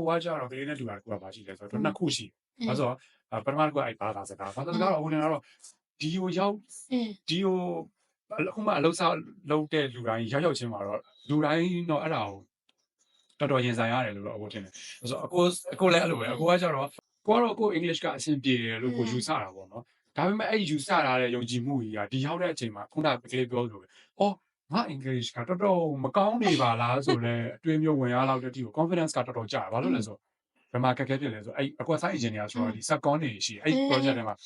ကိုကကြတော့ကလေးနဲ့တူတာကိုကပါရှိလဲဆိုတော့နှစ်ခုရှိဘာဆိုတော့ပထမတစ်ခုအဲ့ဘာသာစကားတော့ဟိုနေတော့ဒီကိုရောက်ဒီကိုအခုမှအလုပ်စားလုပ်တဲ့လူတိုင်းရောက်ချင်းမှာတော့လူတိုင်းတော့အဲ့ဒါကိုတော်ရင်ဆိုင်ရတယ်လို့တော့အခုထင်တယ်ဆိုတော့အကိုလည်းအဲ့လိုပဲအကိုကကြတော့ကိုကတော့ကို English ကအဆင်ပြေတယ်လို့ကိုယူဆတာပေါ့နော်ဒါပေမဲ့အဲ့ယူဆတာတဲ့ယုံကြည်မှုကြီးကဒီရောက်တဲ့အချိန်မှာခုနကကလေးပြောလို့ပဲအော်ငါ English ကတော်တော်မကောင်းနေပါလားဆိုလဲအတွေးမျိုးဝင်ရလောက်တဲ့အထိကို confidence ကတော်တော်ကျတယ်ဘာလို့လဲဆိုဘယ်မှာခက်ခဲဖြစ်လဲဆိုအဲ့အကွက်ဆိုင် engineer ဆိုတော့ဒီ subcon တွေရှိအဲ့ project တွေမှာ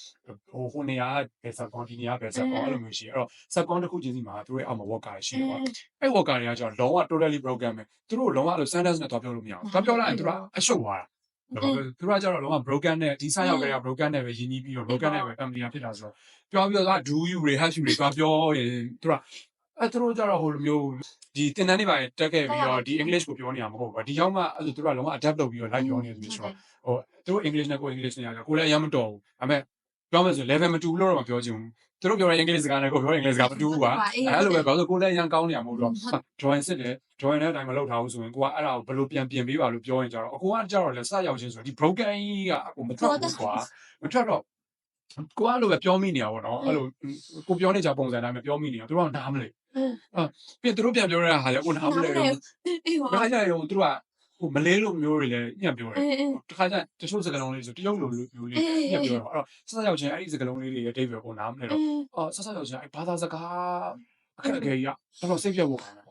ဟိုနေရာဘယ် subcon ဒီနေရာဘယ် subcon အဲ့လိုမျိုးရှိအဲ့တော့ subcon တစ်ခုချင်းစီမှာသူတို့အောက်မှာ worker ရှိတယ်ပေါ့အဲ့ worker တွေကကျတော့လုံးဝ totally broken ပဲသူတို့လုံးဝလို့ sentence နဲ့တွားပြောလို့မရဘူးတွားပြောလိုက်ရင်သူကအရှုပ်သွားတာသူကကျတော့လုံးဝ broken နဲ့ဒီဆိုင်ရောက်ကြတဲ့ broken နဲ့ပဲရင်းနှီးပြီးတော့ broken နဲ့ပဲ family ဖြစ်တာဆိုတော့ပြောပြီးတော့ do you တွေ have you တွေတွားပြောရင်သူကအဲ့သူတို့ကျတော့ဟိုလိုမျိုးဒီတင်တန်းတွေပါတက်ခဲ့ပြီးတော့ဒီ English ကိုပြောနေရမှာမဟုတ်ဘူးဒီရောက်မှအဲ့လိုသူတို့ကလုံးဝ adapt လုပ်ပြီးတော့ live ပြောနေတယ်ဆိုတော့ဟိုသူတို့ English နဲ့ကို English နဲ့ကိုလည်းအရင်မတော်ဘူးဒါပေမဲ့ပြောမယ်ဆို level မတူလို့တော့မပြောချင်ဘူးသူတို့ပြောတဲ့ English စကားနဲ့ကိုပြောတဲ့ English စကားမတူဘူးကွာအဲ့လိုပဲဘာလို့ကိုလည်းအရင်ကောင်းနေရမှာမဟုတ်တော့ drawing စစ်တယ် drawing တဲ့အတိုင်းမလုပ်ထားဘူးဆိုရင်ကိုကအဲ့ဒါကိုဘယ်လိုပြန်ပြင်ပေးပါလို့ပြောရင်ကြတော့အကိုကကြတော့လည်းစရောက်ချင်းဆိုတော့ဒီ broken ကြီးကအကိုမထွက်ဘူးကွာမထွက်တော့ကိုအဲ့လိုပဲပြောမိနေရပါတော့အဲ့လိုကိုပြောနေကြပုံစံတိုင်းပဲပြောမိနေရသူတို့ကနားမလဲပြီးသူတို့ပြန်ပြောရတာဟာလေကိုနားမလဲတော့ဘာကြရုံသူတို့ကဟိုမလေးလိုမျိုးတွေလည်းညံ့ပြောတယ်တခါကျတချို့စကားလုံးလေးဆိုတရုတ်လိုမျိုးလေးညံ့ပြောတော့အဲ့တော့ဆက်ရောက်ချင်းအဲ့ဒီစကားလုံးလေးတွေရဲ့အတိတ်ပဲကိုနားမလဲတော့ဆက်ရောက်ချင်းအဲ့ဘာသာစကားအခက်အခဲကြီးကတော်တော်စိတ်ပြတ်ဖို့ကောင်းတယ်